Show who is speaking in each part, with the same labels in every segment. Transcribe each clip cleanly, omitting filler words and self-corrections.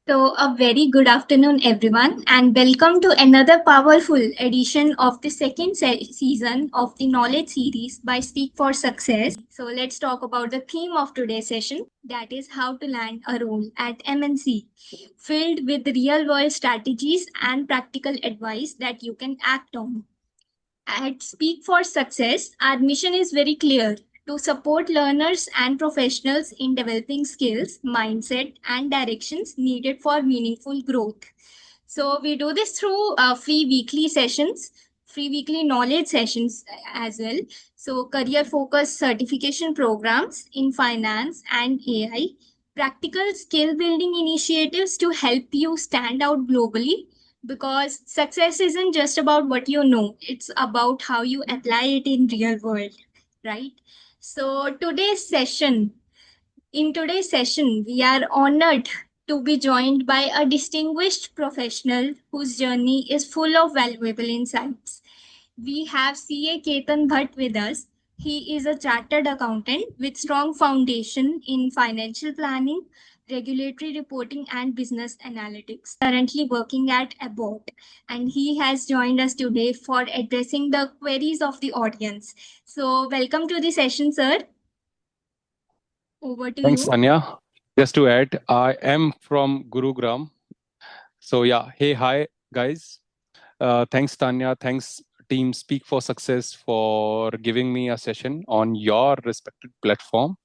Speaker 1: So, a very good afternoon, everyone, and welcome to another powerful edition of the second season of the Knowledge series by Speak for Success. So, let's talk about the theme of today's session, that is how to land a role at MNC, filled with real world strategies and practical advice that you can act on. At Speak for Success, our mission is very clear to support learners and professionals in developing skills, mindset, and directions needed for meaningful growth. So, we do this through free weekly knowledge sessions as well. So, career focused certification programs in finance and AI, practical skill building initiatives to help you stand out globally because success isn't just about what you know, it's about how you apply it in real world, right? So in today's session we are honored to be joined by a distinguished professional whose journey is full of valuable insights. We have CA Ketan Bhatt with us. He is a chartered accountant with strong foundation in financial planning, regulatory reporting, and business analytics. Currently working at Abbott, and he has joined us today for addressing the queries of the audience. So, welcome to the session, sir. Over to
Speaker 2: Thanks,
Speaker 1: you.
Speaker 2: Anya. Just to add, I am from Gurugram. So yeah, hey, hi guys. Thanks, Tanya. Thanks, Team Speak for Success, for giving me a session on your respected platform.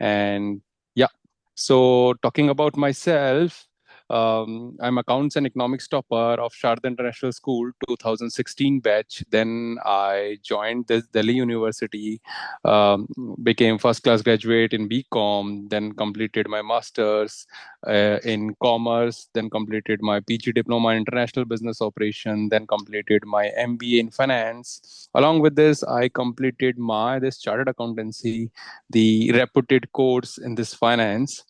Speaker 2: And yeah, so talking about myself, I'm accounts and economics topper of Sharda International School 2016 batch. Then I joined this Delhi University, um, became first class graduate in BCom, then completed my master's in commerce, then completed my PG diploma in international business operation, then completed my MBA in finance. Along with this, I completed my this chartered accountancy, the reputed course in this finance.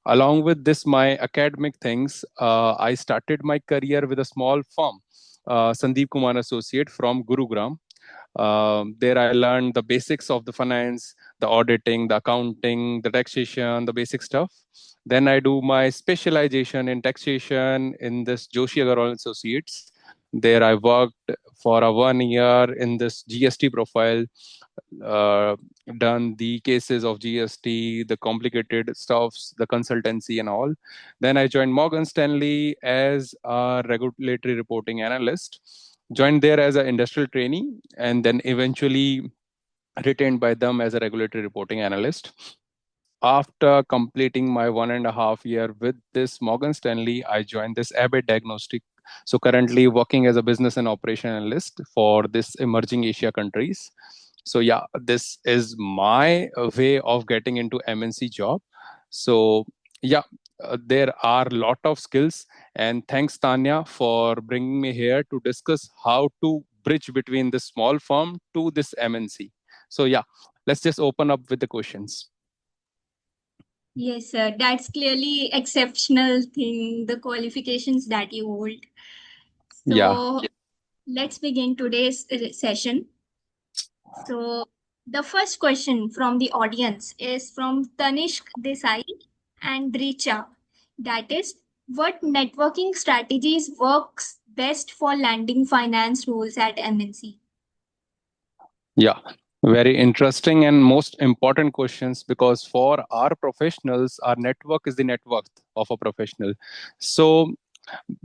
Speaker 2: Along with this, my academic things, I started my career with a small firm, Sandeep Kumar Associate from Gurugram. There I learned the basics of the finance, the auditing, the accounting, the taxation, the basic stuff. Then I do my specialization in taxation in this Joshi Agarwal Associates. There I worked for a 1 year in this GST profile, uh, done the cases of GST, the complicated stuffs, the consultancy and all. Then I joined Morgan Stanley as a regulatory reporting analyst, joined there as an industrial trainee, and then eventually retained by them as a regulatory reporting analyst. After completing my 1.5 year with this Morgan Stanley, I joined this Abbott Diagnostic. So currently working as a business and operation analyst for this emerging Asia countries. So yeah, this is my way of getting into MNC job. So yeah, there are a lot of skills, and thanks Tanya for bringing me here to discuss how to bridge between this small firm to this MNC. So yeah, let's just open up with the questions.
Speaker 1: Yes, sir. That's clearly exceptional thing, the qualifications that you hold.
Speaker 2: Yeah.
Speaker 1: So let's begin today's session. So the first question from the audience is from Tanishk Desai and Richa. That is, what networking strategies works best for landing finance roles at MNC?
Speaker 2: Yeah, very interesting and most important questions, because for our professionals, our network is the net worth of a professional. So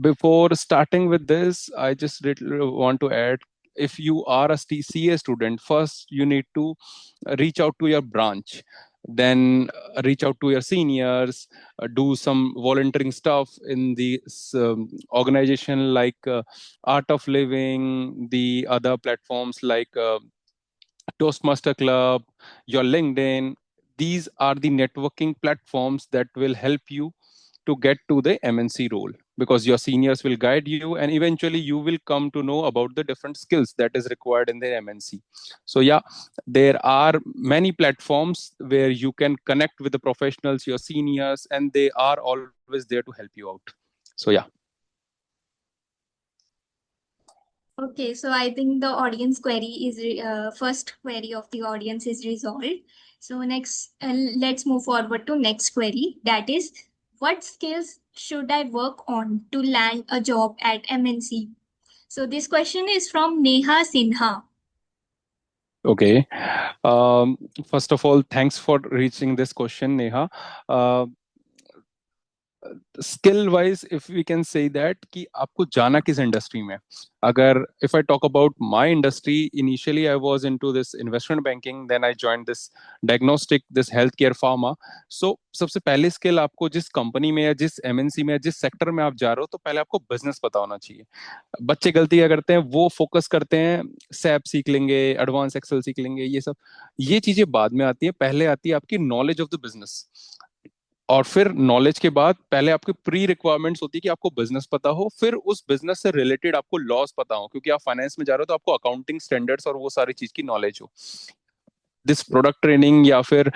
Speaker 2: before starting with this, I just want to add, if you are a CA student, first you need to reach out to your branch, then reach out to your seniors, do some volunteering stuff in the organization like Art of Living, the other platforms like Toastmaster Club, your LinkedIn. These are the networking platforms that will help you to get to the MNC role, because your seniors will guide you and eventually you will come to know about the different skills that is required in the MNC. So yeah, there are many platforms where you can connect with the professionals, your seniors, and they are always there to help you out. So yeah.
Speaker 1: Okay, so I think the audience query is first query of the audience is resolved. So next, let's move forward to next query. That is, what skills should I work on to land a job at MNC? So this question is from Neha Sinha.
Speaker 2: Okay. Um, First of all, thanks for reaching this question, Neha. Uh, skill wise if we can say that कि आपको जाना किस industry में, अगर if I talk about my industry, initially I was into this investment banking, then I joined this diagnostic, this health care pharma. So सबसे पहले skill आपको जिस कंपनी में या जिस एमएनसी में या जिस सेक्टर में आप जा रहे हो, तो पहले आपको बिजनेस पता होना चाहिए. बच्चे गलती क्या करते हैं, वो फोकस करते हैं सैप सीख लेंगे, एडवांस एक्सेल सीख लेंगे, ये सब, ये चीजें बाद में आती है. पहले आती है आपकी नॉलेज ऑफ द बिजनेस, और फिर नॉलेज के बाद पहले आपकी प्री रिक्वायरमेंट्स होती है कि आपको बिजनेस पता हो, फिर उस बिजनेस से रिलेटेड आपको लॉस पता हो, क्योंकि आप फाइनेंस में जा रहे हो तो आपको अकाउंटिंग स्टैंडर्ड्स और वो सारी चीज की नॉलेज हो. दिस प्रोडक्ट ट्रेनिंग या फिर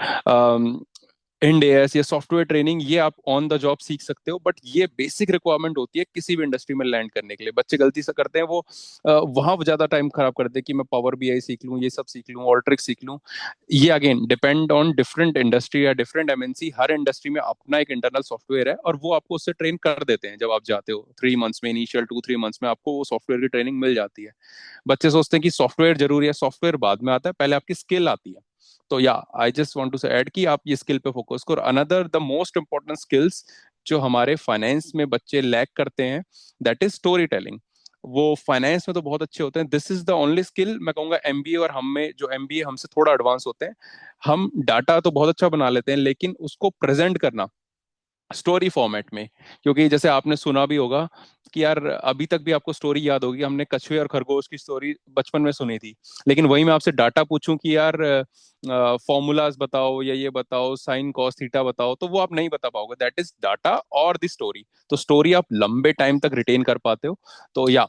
Speaker 2: इंडेस या सॉफ्टवेयर ट्रेनिंग, ये आप ऑन द जॉब सीख सकते हो, बट ये बेसिक रिक्वायरमेंट होती है किसी भी इंडस्ट्री में लैंड करने के लिए. बच्चे गलती से करते हैं, वो वहां ज्यादा टाइम खराब करते हैं कि मैं पावर बीआई सीख लूं, ये सब सीख लूं, ऑल्ट्रिक सीख लूं. ये again depend on different industry या डिफरेंट एमएनसी. हर इंडस्ट्री में अपना एक इंटरनल सॉफ्टवेयर है और वो आपको उससे ट्रेन कर देते हैं. जब आप जाते हो 3 मंथ्स में, इनिशियल 2-3 मंथ्स में आपको वो सॉफ्टवेयर की ट्रेनिंग मिल जाती है. बच्चे सोचते हैं कि सॉफ्टवेयर जरूरी है, सॉफ्टवेयर बाद में आता है, पहले आपकी स्किल आती है. तो या आई जस्ट वांट टू से ऐड कि आप ये स्किल पे फोकस करो. Another the most important skills जो हमारे फाइनेंस में बच्चे लैक करते हैं, दैट इज स्टोरी टेलिंग. वो फाइनेंस में तो बहुत अच्छे होते हैं, this is the only skill मैं कहूंगा. एमबीए और हम में जो एमबीए हमसे थोड़ा एडवांस होते हैं, हम डाटा तो बहुत अच्छा बना लेते हैं, लेकिन उसको प्रेजेंट करना स्टोरी फॉर्मेट में. क्योंकि जैसे आपने सुना भी होगा कि यार, अभी तक भी आपको स्टोरी याद होगी, हमने कछुए और खरगोश की स्टोरी बचपन में सुनी थी, लेकिन वही मैं आपसे डाटा पूछूं कि यार फॉर्मूलाज बताओ या ये बताओ, साइन कॉस थीटा बताओ, तो वो आप नहीं बता पाओगे. दैट इज डाटा और द स्टोरी. तो स्टोरी आप लंबे टाइम तक रिटेन कर पाते हो. तो या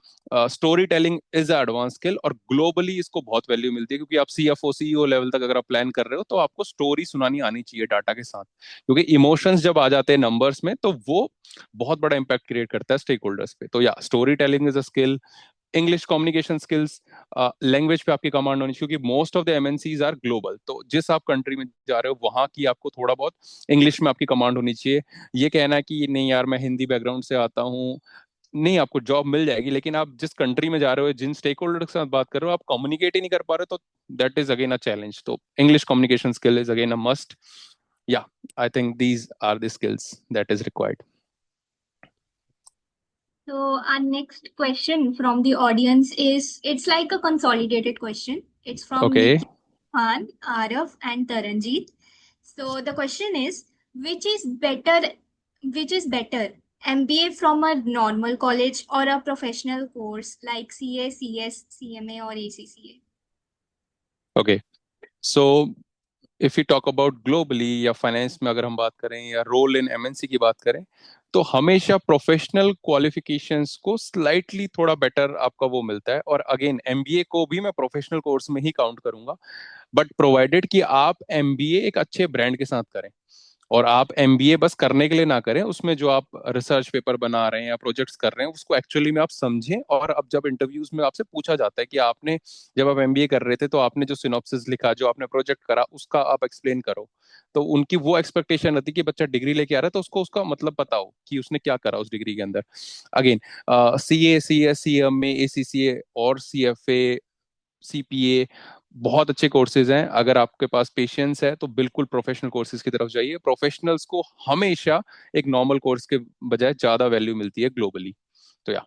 Speaker 2: story telling is a advance skill, और ग्लोबली इसको बहुत वैल्यू मिलती है, क्योंकि आप सीएफओ सीईओ लेवल तक अगर आप प्लान कर रहे हो, तो आपको स्टोरी सुनानी आनी चाहिए डाटा के साथ. क्योंकि इमोशंस जब आ जाते हैं नंबर्स में, तो वो बहुत बड़ा इंपैक्ट क्रिएट करता है स्टेक होल्डर्स पे. तो या story telling is a skill. English communication skills, language पे आपकी कमांड होनी चाहिए, क्योंकि most of the MNCs are global. तो जिस आप कंट्री में जा रहे हो, वहां की आपको थोड़ा बहुत इंग्लिश में आपकी कमांड होनी चाहिए. ये कहना है कि नहीं यार, मैं हिंदी बैकग्राउंड से आता हूँ, नहीं, आपको जॉब मिल जाएगी, लेकिन आप जिस कंट्री में जा रहे हो, जिन स्टेक होल्डर के साथ बात कर रहे हो, आप कम्युनिकेट ही नहीं कर पा रहे, तो that is again a challenge. तो English communication skill is again a must. Yeah, I think these are the skills that is required.
Speaker 1: So our next question from the audience is, it's like a consolidated question. It's from
Speaker 2: Okay.
Speaker 1: Nikhil Khan, Araf, and Taranjeet. So the question is, which is better? Which is better, MBA from a normal college or a professional course like CA, CS, CMA, or ACCA?
Speaker 2: Okay. So if you talk about globally या finance में अगर हम बात करें, या role in MNC की बात करें, तो हमेशा प्रोफेशनल क्वालिफिकेशंस को स्लाइटली थोड़ा बेटर आपका वो मिलता है. और अगेन, एमबीए को भी मैं प्रोफेशनल कोर्स में ही काउंट करूंगा, बट प्रोवाइडेड कि आप एमबीए एक अच्छे ब्रांड के साथ करें. और आप एमबीए बस करने के लिए ना करें, उसमें जो आप रिसर्च पेपर बना रहे हैं या प्रोजेक्ट्स कर रहे हैं, उसको एक्चुअली में आप समझें. और अब जब इंटरव्यूज में आपसे पूछा जाता है कि आपने, जब आप एमबीए कर रहे थे, तो आपने जो सिनॉप्सिस लिखा, जो आपने प्रोजेक्ट करा, उसका आप एक्सप्लेन करो. तो उनकी वो एक्सपेक्टेशन रहती है कि बच्चा डिग्री लेके आ रहा है, तो उसको उसका मतलब पता हो कि उसने क्या करा उस डिग्री के अंदर. Again, CA, CS, CMA, ACCA और सीएफए, सीपीए, बहुत अच्छे कोर्सेज हैं. अगर आपके पास पेशेंस है, तो बिल्कुल प्रोफेशनल कोर्सेज की तरफ जाइए. प्रोफेशनल्स को हमेशा एक नॉर्मल कोर्स के बजाय ज्यादा वैल्यू मिलती है ग्लोबली. तो या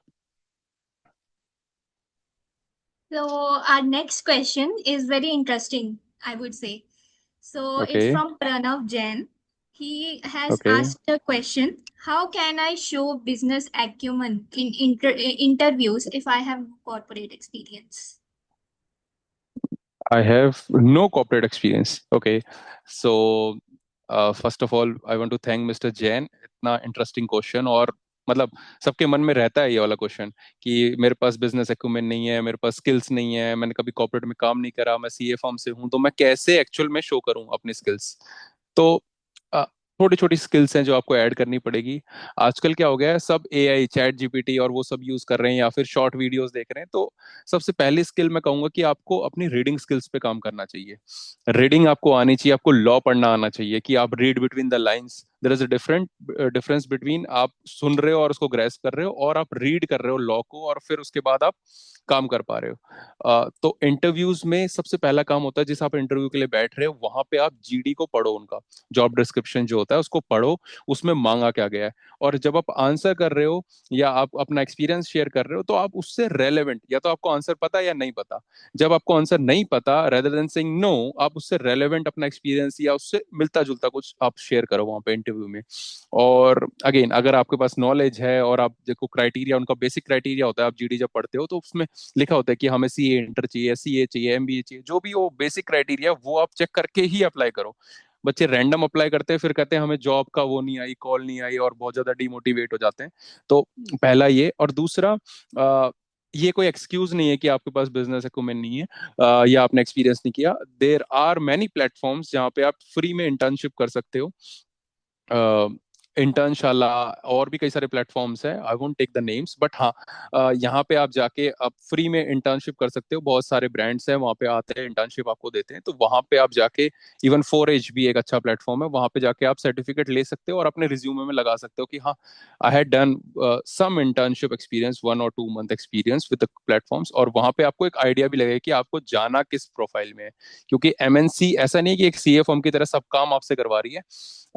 Speaker 1: So our next question is very interesting, I would say. So it's
Speaker 2: okay.
Speaker 1: from Pranav Jain. He has
Speaker 2: okay.
Speaker 1: asked a question: how can I show business acumen in interviews if I have corporate experience?
Speaker 2: I have no corporate experience. Okay. So, first of all, I want to thank Mr. Jain. इतना interesting question. और मतलब सबके मन में रहता है ये वाला क्वेश्चन कि मेरे पास बिजनेस एक्यूमेंट नहीं है, मेरे पास स्किल्स नहीं है, मैंने कभी कॉर्पोरेट में काम नहीं करा, मैं सीए फर्म से हूं, तो मैं कैसे एक्चुअल में शो करूं अपनी स्किल्स. तो छोटी छोटी स्किल्स हैं जो आपको ऐड करनी पड़ेगी. आजकल क्या हो गया है, सब एआई, चैट जीपीटी और वो सब यूज कर रहे हैं, या फिर शॉर्ट वीडियोस देख रहे हैं. तो सबसे पहली स्किल मैं कहूंगा कि आपको अपनी रीडिंग स्किल्स पे काम करना चाहिए. रीडिंग आपको आनी चाहिए, आपको लॉ पढ़ना आना चाहिए कि आप read between the lines there is a difference between आप सुन रहे हो और उसको ग्रेस कर रहे हो, और आप रीड कर रहे हो लॉ को और फिर उसके बाद आप काम कर पा रहे हो। तो इंटरव्यूज में सबसे पहला काम होता है, जिस आप इंटरव्यू के लिए बैठ रहे हो वहां पे आप जीडी को पढ़ो, उनका जॉब डिस्क्रिप्शन जो होता है उसको पढ़ो, उसमें मांगा क्या गया है। और जब आप आंसर कर रहे हो या आप अपना एक्सपीरियंस शेयर कर रहे हो, तो आप उससे रेलेवेंट, या तो आपको आंसर पता है या नहीं पता। जब आपको आंसर नहीं पता, रेदर देन सेइंग नो, आप उससे रेलेवेंट अपना एक्सपीरियंस या उससे मिलता जुलता कुछ आप शेयर करो वहां पे इंटरव्यू में। और अगेन, अगर आपके पास नॉलेज है और आप देखो क्राइटेरिया, उनका बेसिक क्राइटेरिया होता है, आप जीडी जब पढ़ते हो तो उसमें लिखा होता है कि हमें सीए इंटर चाहिए, सीए चाहिए, एमबीए चाहिए, जो भी वो बेसिक क्राइटेरिया वो आप चेक करके ही अप्लाई करो। बच्चे रैंडम अप्लाई करते हैं, फिर कहते हैं हमें जॉब का वो नहीं आई, कॉल नहीं आई, और बहुत ज्यादा डिमोटिवेट हो जाते हैं। तो पहला ये, और दूसरा, ये कोई एक्सक्यूज नहीं है कि आपके पास बिजनेस अक्यूमेंट नहीं है, या आपने एक्सपीरियंस नहीं किया। देर आर मैनी प्लेटफॉर्म्स जहाँ पे आप फ्री में इंटर्नशिप कर सकते हो। इंटर्नशाला, और भी कई सारे प्लेटफॉर्म्स हैं, I won't take the names, but हाँ, यहाँ पे आप जाके आप फ्री में इंटर्नशिप कर सकते हो। बहुत सारे ब्रांड्स हैं वहाँ पे आते हैं, इंटर्नशिप आपको देते हैं, तो वहाँ पे आप जाके, इवन 4H भी एक अच्छा प्लेटफॉर्म है, वहाँ पे जाके आप सर्टिफिकेट ले सकते हो और अपने रिज्यूमे में लगा सकते हो कि हाँ, I had done some internship experience, 1 or 2 month experience with the platforms. और वहाँ पे आपको एक आइडिया भी लगेगा कि आपको जाना किस प्रोफाइल में है, क्योंकि एमएनसी ऐसा नहीं है कि एक सीए फर्म की तरह सब काम आपसे करवा रही है।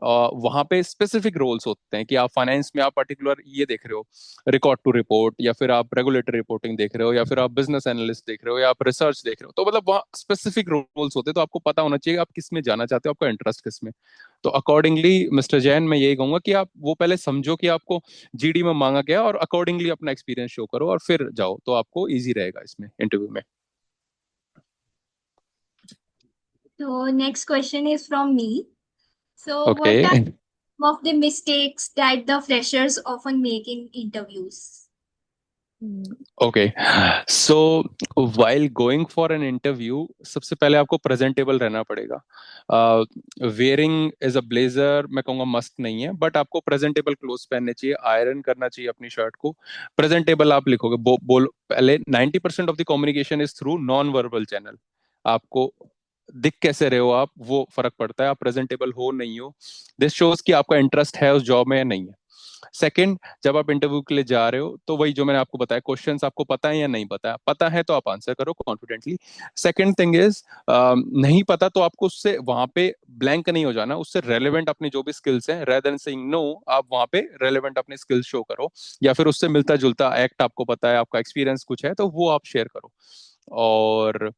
Speaker 2: वहां पे स्पेसिफिक रोल्स होते हैं कि आप फाइनेंस में आप पर्टिकुलर ये देख रहे हो, रिकॉर्ड टू रिपोर्ट, या फिर आप रेगुलेटरी रिपोर्टिंग देख रहे हो, या फिर आप बिजनेस एनालिस्ट देख रहे हो, या आप रिसर्च देख रहे हो। तो मतलब वहाँ स्पेसिफिक रोल्स होते हैं, तो आपको पता होना चाहिए आप किस में जाना चाहते हो, आपका इंटरेस्ट किस में। तो अकॉर्डिंगली मिस्टर जैन, मैं यही कहूंगा कि आप वो पहले समझो कि आपको जीडी में मांगा गया, और अकॉर्डिंगली अपना एक्सपीरियंस शो करो और फिर जाओ, तो आपको ईजी रहेगा इसमें इंटरव्यू में।
Speaker 1: So next question is from me. So
Speaker 2: okay,
Speaker 1: what are some of the mistakes that the freshers often make in interviews?
Speaker 2: Okay. So while going for an interview, सबसे पहले आपको प्रेजेंटेबल रहना पड़ेगा। Wearing as a blazer मैं कहूँगा must नहीं है, but आपको प्रेजेंटेबल क्लोथ पहनने चाहिए, आयरन करना चाहिए अपनी शर्ट को। प्रेजेंटेबल आप लिखोगे, बोल पहले 90% of the communication is through non verbal channel. आपको दिख कैसे रहे हो आप, वो फर्क पड़ता है, आप प्रेजेंटेबल हो नहीं हो, दिस शोज कि आपका इंटरेस्ट है उस जॉब में या नहीं है। सेकंड, जब आप इंटरव्यू के लिए जा रहे हो, तो वही जो मैंने आपको बताया, क्वेश्चंस आपको पता है या नहीं पता है, पता है तो आप आंसर करो कॉन्फिडेंटली। सेकंड थिंग इज, नहीं पता तो आपको उससे वहां पे ब्लैंक नहीं हो जाना, उससे रेलेवेंट अपनी जो भी स्किल्स हैं, रेदर देन सेइंग नो, आप वहां पे रेलेवेंट अपने स्किल्स शो करो, या फिर उससे मिलता जुलता एक्ट आपको पता है, आपका एक्सपीरियंस कुछ है तो वो आप शेयर करो। और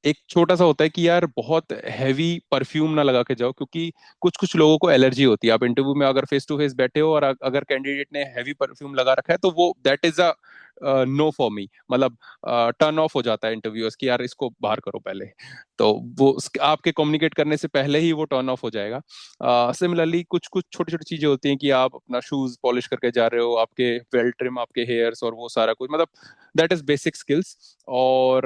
Speaker 2: एक छोटा सा होता है कि यार बहुत हैवी परफ्यूम ना लगा के जाओ, क्योंकि कुछ कुछ लोगों को एलर्जी होती है। आप इंटरव्यू में अगर फेस टू फेस बैठे हो और अगर कैंडिडेट ने हैवी परफ्यूम लगा रखा है, तो वो that is a no for me, मतलब टर्न ऑफ हो जाता है इंटरव्यूअर्स की, यार इसको बाहर करो पहले। तो वो आपके कम्युनिकेट करने से पहले ही वो टर्न ऑफ हो जाएगा। सिमिलरली कुछ कुछ छोटी छोटी चीजें होती हैं कि आप अपना शूज पॉलिश करके जा रहे हो, आपके वेल ट्रिम, आपके हेयर्स और वो सारा कुछ, मतलब दैट इज बेसिक स्किल्स। और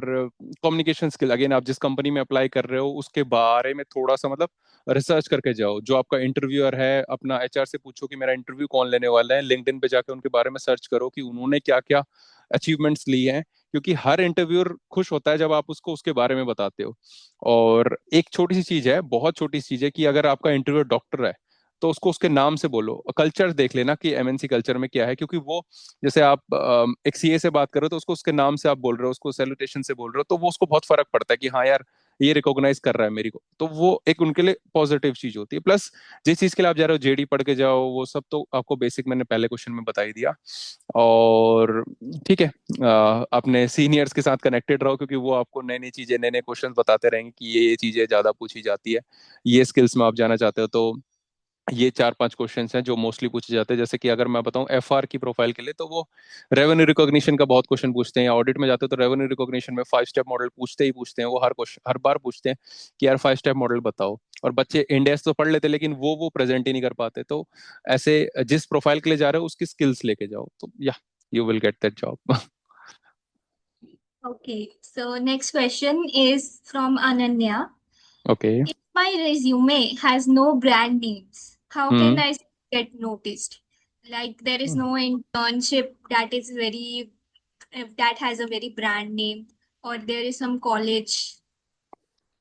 Speaker 2: कम्युनिकेशन स्किल, अगेन आप जिस कंपनी में अप्लाई कर रहे हो उसके बारे में थोड़ा सा मतलब रिसर्च करके जाओ। जो आपका इंटरव्यूअर है, अपना एचआर से पूछो कि मेरा इंटरव्यू कौन लेने वाला है, लिंक्डइन पे जाके उनके बारे में सर्च करो कि उन्होंने क्या क्या अचीवमेंट्स ली हैं, क्योंकि हर इंटरव्यूअर खुश होता है जब आप उसको उसके बारे में बताते हो। और एक छोटी सी चीज है, बहुत छोटी सी चीज है, कि अगर आपका इंटरव्यूअर डॉक्टर है, तो उसको उसके नाम से बोलो। कल्चर देख लेना कि एमएनसी कल्चर में क्या है, क्योंकि वो, जैसे आप एक सीए से बात करो तो उसको उसके नाम से आप बोल रहे हो, उसको सैल्यूटेशन से बोल रहे हो, तो वो उसको बहुत फर्क पड़ता है कि हाँ यार, ये रिकॉग्नाइज कर रहा है मेरी को, तो वो एक उनके लिए पॉजिटिव चीज होती है। प्लस जिस चीज के लिए आप जा रहे हो, जेडी पढ़ के जाओ, वो सब तो आपको बेसिक मैंने पहले क्वेश्चन में बता ही दिया। और ठीक है, अपने सीनियर्स के साथ कनेक्टेड रहो, क्योंकि वो आपको नई नई चीजें, नए नए क्वेश्चन बताते रहेंगे कि ये चीजें ज्यादा पूछी जाती है, ये स्किल्स में आप जाना चाहते हो तो ये 4-5 क्वेश्चंस हैं जो मोस्टली पूछे जाते हैं। जैसे कि अगर मैं बताऊं एफआर की प्रोफाइल के लिए, तो वो रेवेन्यू रिकॉग्निशन का बहुत क्वेश्चन पूछते हैं, या ऑडिट में जाते हो तो रेवेन्यू रिकॉग्निशन में 5 स्टेप मॉडल पूछते ही पूछते हैं, वो हर क्वेश्चन हर बार पूछते हैं कि यार 5 स्टेप मॉडल बताओ। और बच्चे इंडेक्स तो पढ़ लेते, लेकिन वो प्रेजेंट ही नहीं कर पाते। तो ऐसे जिस प्रोफाइल के लिए जा रहे हो उसकी स्किल्स लेके जाओ, तो या you will get that job.
Speaker 1: Okay, so next question is from Ananya.
Speaker 2: Okay.
Speaker 1: If my resume has no brand names, how can
Speaker 2: hmm.
Speaker 1: I get noticed? Like there is no internship that is very that has a very brand name, or there is some college,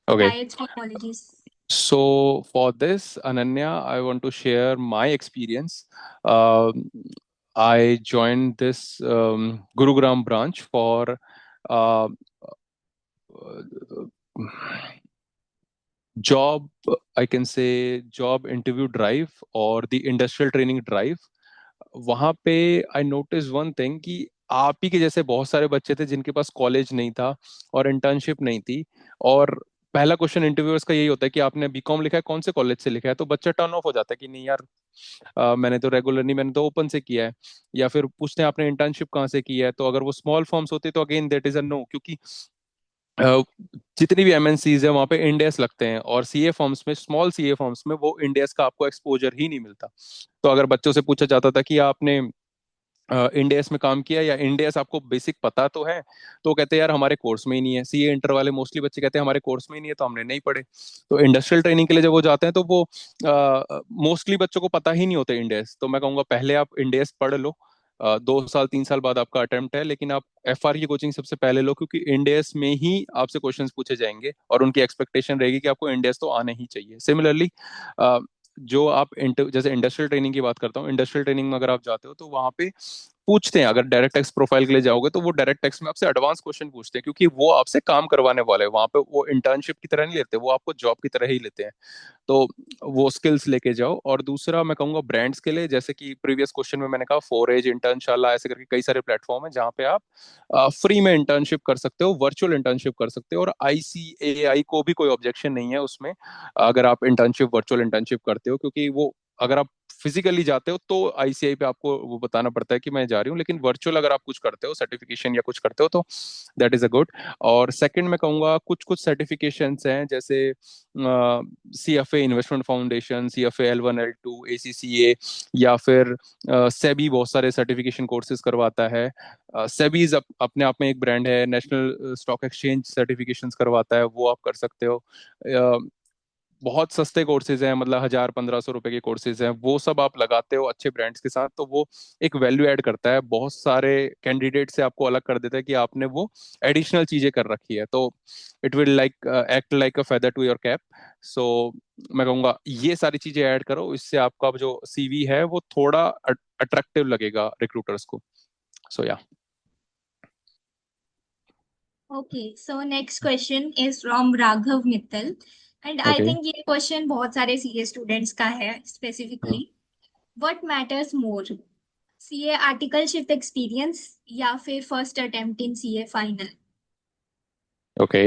Speaker 2: okay.
Speaker 1: tied some colleges.
Speaker 2: So for this, Ananya, I want to share my experience. Um, I joined this Gurugram branch for uh, job, I can say job interview drive or the industrial training drive. वहां पे I notice one thing कि आप ही के जैसे बहुत सारे बच्चे थे जिनके पास कॉलेज नहीं था और इंटर्नशिप नहीं थी। और पहला क्वेश्चन इंटरव्यूअर्स का यही होता है कि आपने बीकॉम लिखा है, कौन से कॉलेज से लिखा है, तो बच्चा टर्न ऑफ हो जाता है कि नहीं यार, मैंने तो रेगुलर नहीं, मैंने तो ओपन से किया है। या फिर पूछते हैं आपने इंटर्नशिप कहाँ से की है, तो अगर वो स्मॉल फर्म्स होती तो again that is a no, क्योंकि अ, जितनी भी एमएनसीज है वहाँ पे इंडेस लगते हैं और सीए फॉर्म्स में, स्मॉल सीए फॉर्म्स में वो इंडेस का आपको एक्सपोजर ही नहीं मिलता। तो अगर बच्चों से पूछा जाता था कि आपने इंडेस में काम किया या इंडेस आपको बेसिक पता तो है, तो वो कहते हैं यार हमारे कोर्स में ही नहीं है। सीए इंटर वाले मोस्टली बच्चे कहते हैं हमारे कोर्स में ही नहीं है, तो हमने नहीं पढ़े। तो इंडस्ट्रियल ट्रेनिंग के लिए जब वो जाते हैं तो वो मोस्टली बच्चों को पता ही नहीं होता इंडेस। तो मैं कहूँगा पहले आप इंडेस पढ़ लो, 2 साल 3 साल बाद आपका अटेम्प्ट है, लेकिन आप एफआर की कोचिंग सबसे पहले लो, क्योंकि इंडेस में ही आपसे क्वेश्चंस पूछे जाएंगे और उनकी एक्सपेक्टेशन रहेगी कि आपको इंडेस तो आने ही चाहिए। सिमिलरली जो आप जैसे इंडस्ट्रियल ट्रेनिंग की बात करता हूँ, इंडस्ट्रियल ट्रेनिंग में अगर आप जाते हो तो वहाँ पे पूछते हैं, अगर डायरेक्ट टेक्स्ट प्रोफाइल के लिए जाओगे तो वो डायरेक्ट टेक्स्ट में आपसे एडवांस क्वेश्चन पूछते हैं, क्योंकि वो आपसे काम करवाने वाले हैं वहाँ पे। वो इंटर्नशिप की तरह नहीं लेते, वो आपको जॉब की तरह ही लेते हैं। तो वो स्किल्स लेके जाओ। और दूसरा मैं कहूंगा ब्रांड्स के लिए, जैसे कि प्रीवियस क्वेश्चन में मैंने कहा, फोरेज, इंटर्नशाला, ऐसे करके कई सारे प्लेटफॉर्म है जहाँ पे आप फ्री में इंटर्नशिप कर सकते हो, वर्चुअल इंटर्नशिप कर सकते हो, और आईसीएआई को भी कोई ऑब्जेक्शन नहीं है उसमें अगर आप इंटर्नशिप वर्चुअल इंटर्नशिप करते हो। क्योंकि वो अगर आप फिजिकली जाते हो तो आईसीआई पे आपको वो बताना पड़ता है कि मैं जा रही हूँ, लेकिन वर्चुअल अगर आप कुछ करते हो, सर्टिफिकेशन या कुछ करते हो, तो दैट इज अ गुड। और सेकंड मैं कहूँगा कुछ कुछ सर्टिफिकेशंस हैं, जैसे CFA investment foundation, CFA L1 L2 ACCA, या फिर सेबी बहुत सारे सर्टिफिकेशन कोर्सेज करवाता है। सेबीज अपने आप में एक ब्रांड है, नेशनल स्टॉक एक्सचेंज सर्टिफिकेशंस करवाता है, वो आप कर सकते हो। बहुत सस्ते कोर्सेज हैं, मतलब 1000 1500 रुपए के कोर्सेज हैं, वो सब आप लगाते हो अच्छे ब्रांड्स के साथ, तो वो एक वैल्यू ऐड करता है, बहुत सारे कैंडिडेट से आपको अलग कर देता है कि आपने वो एडिशनल चीजें कर रखी है। तो it will like act like a feather to your cap. So मैं कहूँगा ये सारी चीजें ऐड करो, इससे आपका जो सीवी है वो थोड़ा अट्रैक्टिव लगेगा रिक्रूटर्स को। सो या।
Speaker 1: Okay, so next question is from Raghav Mittal, and I
Speaker 2: okay.
Speaker 1: think ये question बहुत सारे सीए स्टूडेंट्स का है specifically. What matters more, CA articleship experience या फिर first attempt in CA final?
Speaker 2: Okay.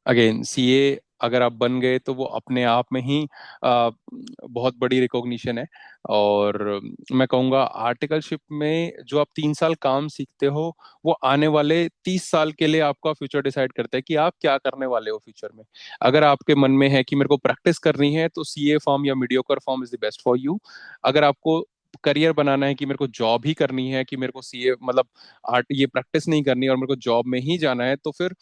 Speaker 2: Again CA अगर आप बन गए तो वो अपने आप में ही बहुत बड़ी रिकॉग्निशन है। और मैं कहूँगा आर्टिकलशिप में जो आप 3 साल काम सीखते हो, वो आने वाले 30 साल के लिए आपका फ्यूचर डिसाइड करता है कि आप क्या करने वाले हो फ्यूचर में। अगर आपके मन में है कि मेरे को प्रैक्टिस करनी है, तो सीए फॉर्म या mediocre form is the best for you. अगर आपको करियर बनाना है कि मेरे को जॉब ही करनी है, कि मेरे को सीए मतलब आर्ट ये प्रैक्टिस नहीं करनी और मेरे को जॉब में ही जाना है, तो फिर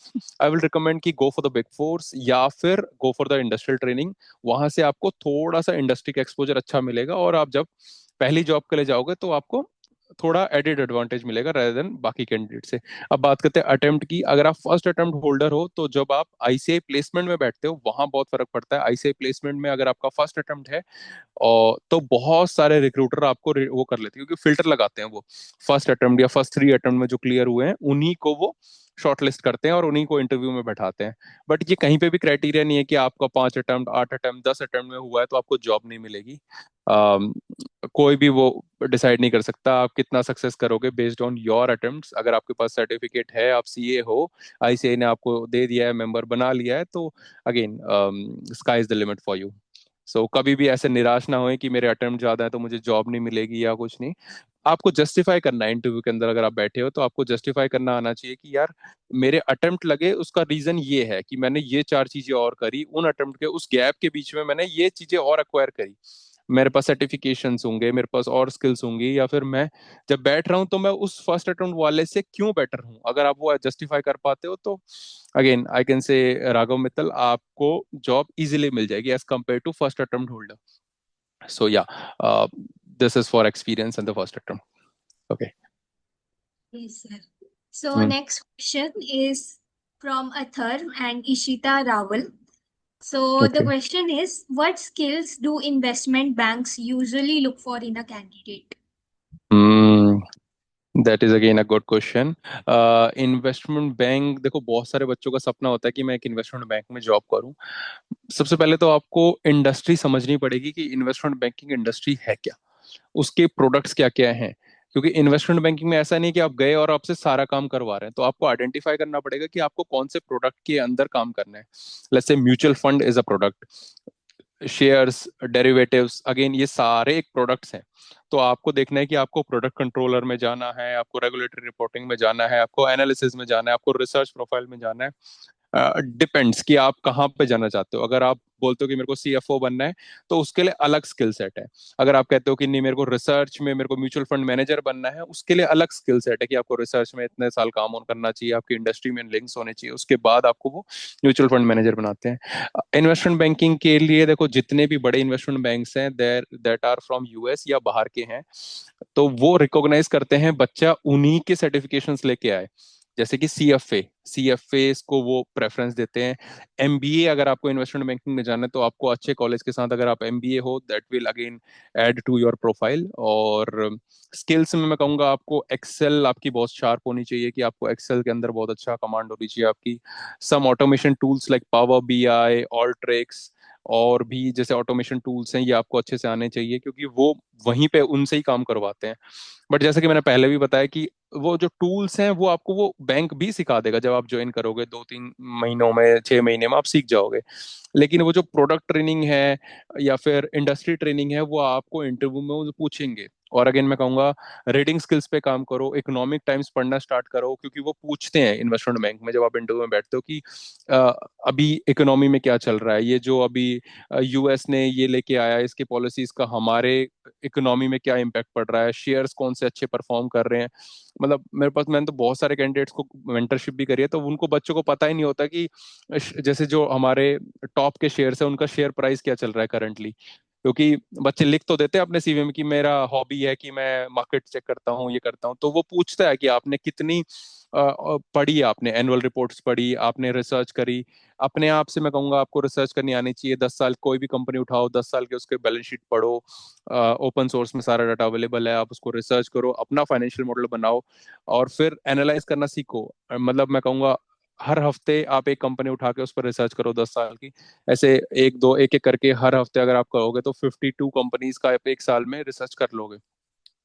Speaker 2: आई विल रिकमेंड कि go for the big force या फिर go for the industrial training. वहां से आपको थोड़ा सा इंडस्ट्री का एक्सपोजर अच्छा मिलेगा, और आप जब पहली जॉब के लिए जाओगे तो आपको थोड़ा एडेड एडवांटेज मिलेगा rather देन बाकी कैंडिडेट से। अब बात करते हैं अटेम्प्ट की। अगर आप फर्स्ट अटेम्प्ट होल्डर हो, तो जब आप आईसीआई प्लेसमेंट में बैठते हो वहां बहुत फर्क पड़ता है। आईसीआई प्लेसमेंट में अगर आपका फर्स्ट अटेम्प्ट है, और तो बहुत सारे रिक्रूटर आपको वो कर लेते हैं, क्योंकि फिल्टर लगाते हैं वो। फर्स्ट अटेम्प्ट या फर्स्ट 3 अटेम्प्ट में जो क्लियर हुए हैं उन्हीं को वो शॉर्टलिस्ट करते हैं और उन्हीं को इंटरव्यू में बैठाते हैं। बट ये कहीं पे भी क्राइटेरिया नहीं है कि आपका 5 अटेम्प्ट 8 अटेम्प्ट 10 अटेम्प्ट में हुआ है तो आपको जॉब नहीं मिलेगी। अम, कोई भी वो डिसाइड नहीं कर सकता आप कितना सक्सेस करोगे बेस्ड ऑन योर अटेम्प्ट्स। अगर आपके पास सर्टिफिकेट है, आप सीए हो, आईसीआई ने आपको दे दिया है, मेंबर बना लिया है, तो again sky is the limit for you. So कभी भी ऐसे निराश ना होए कि मेरे अटेम्प्ट ज्यादा है तो मुझे जॉब नहीं मिलेगी या कुछ नहीं। आपको जस्टिफाई करना है इंटरव्यू के अंदर। अगर आप बैठे हो तो आपको जस्टिफाई करना आना चाहिए कि यार मेरे अटेम्प्ट लगे, उसका रीजन ये है कि मैंने ये 4 चीजें और करी, उन अटेम्प्ट के उस गैप के बीच में मैंने ये चीजें और एक्वायर करी। मेरे पास सर्टिफिकेशंस होंगे, मेरे पास और स्किल्स होंगी, या फिर मैं जब बैठ रहा हूँ तो मैं उस फर्स्ट अटेम्प्ट वाले से क्यों बेटर हूँ। अगर आप वो जस्टिफाई कर पाते हो तो again I can say Raghav Mittal, आपको जॉब इजीली मिल जाएगी as compare to first attempt holder. So yeah, uh, this is for experience in the first attempt. Okay.
Speaker 1: Yes, sir. So
Speaker 2: Hmm.
Speaker 1: next question is from Athar and Ishita Rawal. So the
Speaker 2: Okay.
Speaker 1: question is, what skills do investment banks usually look for in a candidate?
Speaker 2: Hmm. That is again a good question. Investment bank, देखो बहुत सारे बच्चों का सपना होता है कि मैं एक इन्वेस्टमेंट बैंक में जॉब करूं। सबसे पहले तो आपको इंडस्ट्री समझनी पड़ेगी कि इन्वेस्टमेंट बैंकिंग इंडस्ट्री है क्या, उसके प्रोडक्ट्स क्या क्या हैं। क्योंकि इन्वेस्टमेंट बैंकिंग में ऐसा नहीं कि आप गए और आपसे सारा काम करवा रहे हैं, तो आपको आइडेंटिफाई करना पड़ेगा कि आपको कौन से प्रोडक्ट के अंदर काम करना है। Let's say mutual fund is a product, shares, derivatives, again ये सारे एक प्रोडक्ट्स हैं। तो आपको देखना है कि आपको प्रोडक्ट कंट्रोलर में जाना है, आपको रेगुलेटरी रिपोर्टिंग में जाना है, आपको एनालिसिस में जाना है, आपको रिसर्च प्रोफाइल में जाना है। डिपेंड्स कि आप कहाँ पे जाना चाहते हो। अगर आप बोलते हो कि मेरे को सीएफओ बनना है, तो उसके लिए अलग स्किल सेट है। अगर आप कहते हो कि नहीं, मेरे को रिसर्च में, मेरे को म्यूचुअल फंड मैनेजर बनना है, उसके लिए अलग स्किल सेट है कि आपको रिसर्च में इतने साल काम ऑन करना चाहिए, आपकी इंडस्ट्री में लिंक्स होने चाहिए, उसके बाद आपको वो म्यूचुअल फंड मैनेजर बनाते हैं। इन्वेस्टमेंट बैंकिंग के लिए देखो, जितने भी बड़े इन्वेस्टमेंट बैंक्स हैं there that are from US या बाहर के हैं, तो वो रिकॉग्नाइज करते हैं बच्चा उन्हीं के सर्टिफिकेशंस लेके आए। जैसे कि सीएफए को वो प्रेफरेंस देते हैं। एमबीए, अगर आपको इन्वेस्टमेंट बैंकिंग में जाना है तो आपको अच्छे कॉलेज के साथ अगर आप एमबीए हो, that will again add to your profile. और स्किल्स में मैं कहूँगा आपको एक्सेल, आपकी बहुत शार्प होनी चाहिए, कि आपको एक्सेल के अंदर बहुत अच्छा कमांड होनी चाहिए आपकी। Some automation tools like power BI, Alteryx, और भी जैसे ऑटोमेशन टूल्स हैं, ये आपको अच्छे से आने चाहिए, क्योंकि वो वहीं पे उनसे ही काम करवाते हैं। बट जैसे कि मैंने पहले भी बताया कि वो जो टूल्स हैं वो आपको वो बैंक भी सिखा देगा। जब आप ज्वाइन करोगे 2-3 महीनों में, 6 महीने में आप सीख जाओगे। लेकिन वो जो प्रोडक्ट ट्रेनिंग है या फिर इंडस्ट्री ट्रेनिंग है, वो आपको इंटरव्यू में वो पूछेंगे। और अगेन मैं कहूंगा, रीडिंग स्किल्स पे काम करो, इकोनॉमिक टाइम्स पढ़ना स्टार्ट करो, क्योंकि वो पूछते हैं इन्वेस्टमेंट बैंक में जब आप इंटरव्यू में बैठते हो कि अ, अभी इकोनॉमी में क्या चल रहा है, ये जो अभी यूएस ने ये लेके आया है, इसके पॉलिसीज का हमारे इकोनॉमी में क्या इम्पैक्ट पड़ रहा है, शेयर्स कौन से अच्छे परफॉर्म कर रहे हैं। मतलब मेरे पास, मैंने तो बहुत सारे कैंडिडेट्स को मेंटरशिप भी करी है, तो उनको बच्चों को पता ही नहीं होता कि जैसे जो हमारे टॉप के शेयर्स है उनका शेयर प्राइस क्या चल रहा है करंटली। क्योंकि बच्चे लिख तो देते हैं अपने सीवी में कि मेरा हॉबी है कि मैं मार्केट चेक करता हूँ, ये करता हूँ, तो वो पूछता है कि आपने कितनी पढ़ी, आपने एनुअल रिपोर्ट्स पढ़ी, आपने रिसर्च करी। अपने आप से मैं कहूंगा आपको रिसर्च करनी आनी चाहिए। 10 साल कोई भी कंपनी उठाओ, 10 साल के उसके बैलेंस शीट पढ़ो, ओपन सोर्स में सारा डाटा अवेलेबल है, आप उसको रिसर्च करो, अपना फाइनेंशियल मॉडल बनाओ, और फिर एनालाइज करना सीखो। मतलब मैं कहूंगा हर हफ्ते आप एक कंपनी उठा के उस पर रिसर्च करो 10 साल की। ऐसे एक दो एक एक करके हर हफ्ते अगर आप करोगे तो 52 कंपनीज का आप एक साल में रिसर्च कर लोगे।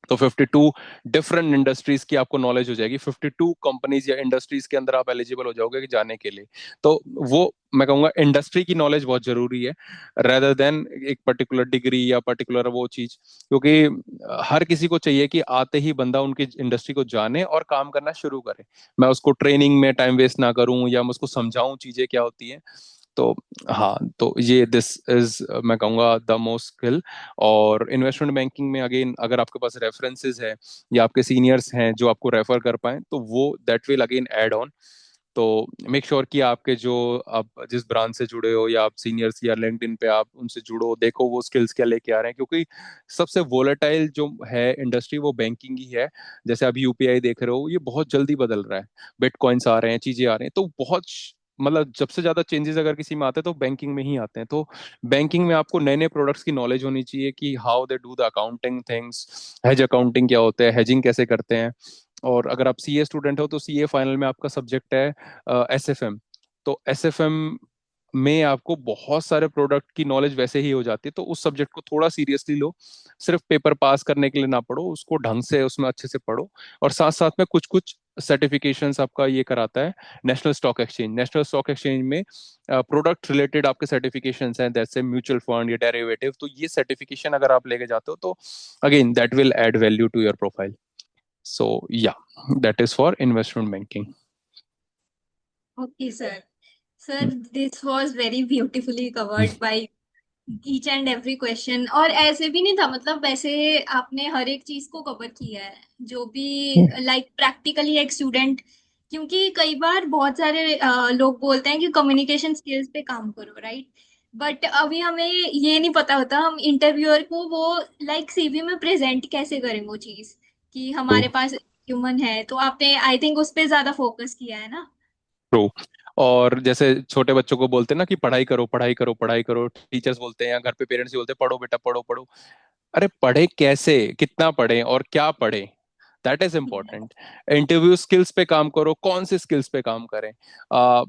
Speaker 2: तो 52 डिफरेंट इंडस्ट्रीज की आपको नॉलेज हो जाएगी, 52 कंपनीज या इंडस्ट्रीज के अंदर आप एलिजिबल हो जाओगे कि जाने के लिए। तो वो मैं कहूंगा इंडस्ट्री की नॉलेज बहुत जरूरी है, रेदर देन एक पर्टिकुलर डिग्री या पर्टिकुलर वो चीज। क्योंकि हर किसी को चाहिए कि आते ही बंदा उनकी इंडस्ट्री को जाने और काम करना शुरू करे। मैं उसको ट्रेनिंग में टाइम वेस्ट ना करूं या मैं उसको समझाऊं चीजें क्या होती हैं। तो हाँ, तो ये दिस इज मैं कहूँगा द मोस्ट स्किल। और इन्वेस्टमेंट बैंकिंग में अगेन अगर आपके पास रेफरेंसेस है या आपके सीनियर्स हैं जो आपको रेफर कर पाए, तो वो that will again add on. तो मेक श्योर कि आपके जो आप जिस ब्रांच से जुड़े हो या आप सीनियर्स या लिंक्डइन पे आप उनसे जुड़ो, देखो वो स्किल्स क्या लेके आ रहे हैं, क्योंकि सबसे वोलेटाइल जो है इंडस्ट्री वो बैंकिंग ही है। जैसे अभी यूपीआई देख रहे हो, ये बहुत जल्दी बदल रहा है, बिटकॉइंस आ रहे हैं, चीजें आ रही हैं, तो बहुत मतलब सबसे ज्यादा चेंजेस अगर किसी में आते हैं तो बैंकिंग में ही आते हैं। तो बैंकिंग में आपको नए नए प्रोडक्ट्स की नॉलेज होनी चाहिए कि how they do the accounting things, hedge accounting क्या होता है, हेजिंग कैसे करते हैं। और अगर आप सीए स्टूडेंट हो तो सीए फाइनल में आपका सब्जेक्ट है एसएफएम। तो एसएफएम में आपको बहुत सारे प्रोडक्ट की नॉलेज वैसे ही हो जाती है, तो उस सब्जेक्ट को थोड़ा सीरियसली लो। सिर्फ पेपर पास करने के लिए ना पढ़ो, उसको ढंग से उसमें अच्छे से पढ़ो। और साथ साथ में कुछ कुछ सर्टिफिकेशंस आपका ये कराता है नेशनल स्टॉक एक्सचेंज में प्रोडक्ट रिलेटेड आपके सर्टिफिकेशंस हैं, जैसे म्यूचुअल फंड या डेरिवेटिव। तो ये सर्टिफिकेशन अगर आप लेके जाते हो तो again that will add value to your profile. So yeah, that is for investment banking.
Speaker 1: Okay, sir. Sir, this was very beautifully covered by each and every question. और ऐसे भी नहीं था, मतलब वैसे आपने हर एक चीज को कवर किया है, जो भी लाइक प्रैक्टिकली एक स्टूडेंट। क्योंकि कई बार बहुत सारे लोग बोलते हैं कि कम्युनिकेशन स्किल्स पे काम करो, राइट? बट अभी हमें ये नहीं पता होता हम इंटरव्यूअर को वो लाइक सीवी में प्रेजेंट कैसे करें वो चीज, कि
Speaker 2: ट्रू,
Speaker 1: हमारे पास ह्यूमन है। तो आपने आई थिंक उस पे ज्यादा फोकस किया है ना?
Speaker 2: ट्रू। और जैसे छोटे बच्चों को बोलते हैं ना कि पढ़ाई करो पढ़ाई करो पढ़ाई करो, टीचर्स बोलते हैं या घर पे पेरेंट्स भी बोलते हैं पढ़ो बेटा पढ़ो पढ़ो। अरे पढ़े कैसे, कितना पढ़े और क्या पढ़े, that is important. Interview skills पे काम करो, कौन से स्किल्स पे काम करें।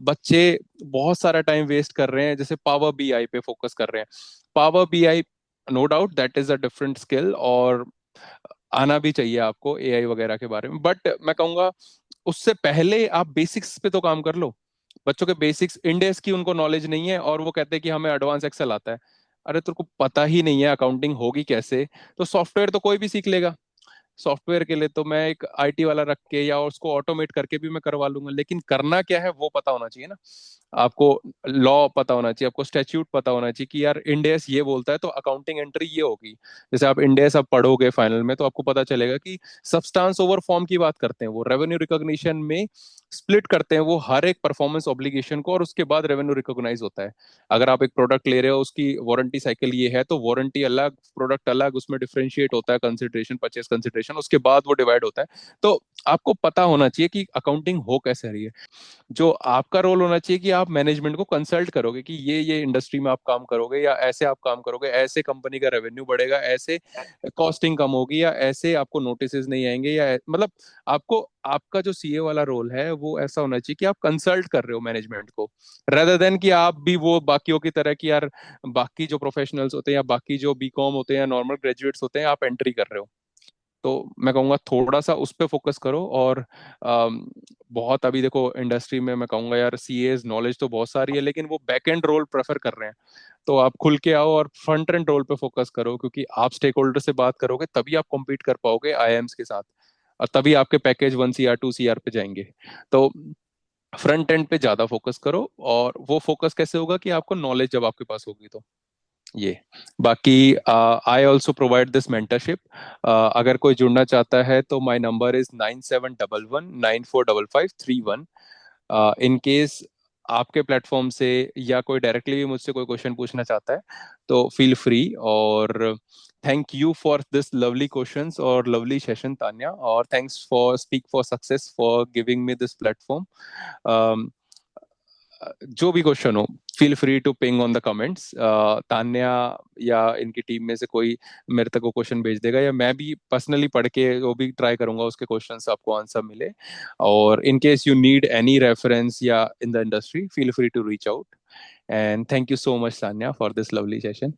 Speaker 2: बच्चे बहुत सारा टाइम वेस्ट कर रहे हैं, जैसे पावर बीआई पे फोकस कर रहे हैं। Power BI, no doubt that is a different skill, और आना भी चाहिए आपको एआई वगैरह के बारे में, बट मैं कहूंगा उससे पहले आप बेसिक्स पे तो काम कर लो। बच्चों के बेसिक्स इंडेक्स की उनको नॉलेज नहीं है और वो कहते हैं कि हमें एडवांस एक्सेल आता है। अरे तेरे को पता ही नहीं है अकाउंटिंग होगी कैसे, तो सॉफ्टवेयर तो कोई भी सीख लेगा। सॉफ्टवेयर के लिए तो मैं एक आईटी वाला रख के या उसको ऑटोमेट करके भी मैं करवा लूंगा, लेकिन करना क्या है वो पता होना चाहिए ना। आपको लॉ पता होना चाहिए, आपको स्टैच्यूट पता होना चाहिए कि यार इंडेस ये बोलता है तो अकाउंटिंग एंट्री ये होगी। जैसे आप इंडेस अब पढ़ोगे फाइनल में तो आपको पता चलेगा कि सब्सटेंस ओवर फॉर्म की बात करते हैं वो रेवेन्यू रिकॉग्निशन में, स्प्लिट करते हैं वो हर एक परफॉर्मेंस ऑब्लिगेशन को, और उसके बाद रेवेन्यू रिकॉग्नाइज होता है। अगर आप एक प्रोडक्ट ले रहे हो उसकी वारंटी साइकिल ये है, तो वारंटी अलग प्रोडक्ट अलग, उसमें डिफरेंशिएट होता है कंसिडरेशन परचेस कंसिडरेशन, उसके बाद वो डिवाइड होता है। तो आपको पता होना चाहिए कि अकाउंटिंग हो कैसे रही है। जो आपका रोल होना चाहिए कि आप मैनेजमेंट को कंसल्ट करोगे कि ये इंडस्ट्री में आप काम करोगे या ऐसे आप काम करोगे, ऐसे कंपनी का रेवेन्यू बढ़ेगा, ऐसे कॉस्टिंग कम होगी, या ऐसे आपको नोटिसेस नहीं आएंगे, या मतलब आपको, आपका जो सीए वाला रोल है वो ऐसा होना चाहिए कि आप कंसल्ट कर रहे हो मैनेजमेंट को, रेदर देन कि आप भी वो बाकियों की तरह कि यार बाकी जो प्रोफेशनल्स होते हैं या बाकी जो बीकॉम होते हैं या नॉर्मल ग्रेजुएट्स होते हैं आप एंट्री कर रहे हो। तो मैं कहूँगा थोड़ा सा उस पर फोकस करो। और बहुत अभी देखो इंडस्ट्री में मैं कहूँगा यार सीएस नॉलेज तो बहुत सारी है, लेकिन वो बैक एंड रोल प्रेफर कर रहे हैं। तो आप खुल के आओ और फ्रंट एंड रोल पे फोकस करो, क्योंकि आप स्टेक होल्डर से बात करोगे तभी आप कम्पीट कर पाओगे आईएम्स के साथ, और तभी आपके पैकेज 1 CR 2 CR पे जाएंगे। तो फ्रंट एंड पे ज्यादा फोकस करो, और वो फोकस कैसे होगा कि आपको नॉलेज जब आपके पास होगी तो ये। बाकी I also provide this mentorship. अगर कोई जुड़ना चाहता है तो my number is 9711945531। In case आपके प्लेटफॉर्म से या कोई डायरेक्टली भी मुझसे कोई क्वेश्चन पूछना चाहता है तो फील फ्री। और thank you for this lovely questions और लवली सेशन तान्या, और thanks for speak for success for giving me this platform. जो भी क्वेश्चन हो feel free to ping on the comments. Tanya या इनकी टीम में से कोई मेरे तक वो क्वेश्चन भेज देगा, या मैं भी पर्सनली पढ़ के वो भी ट्राई करूंगा उसके क्वेश्चंस आपको आंसर मिले। और in case you need any reference या in the industry feel free to reach out. And thank you so much Tanya for this lovely session.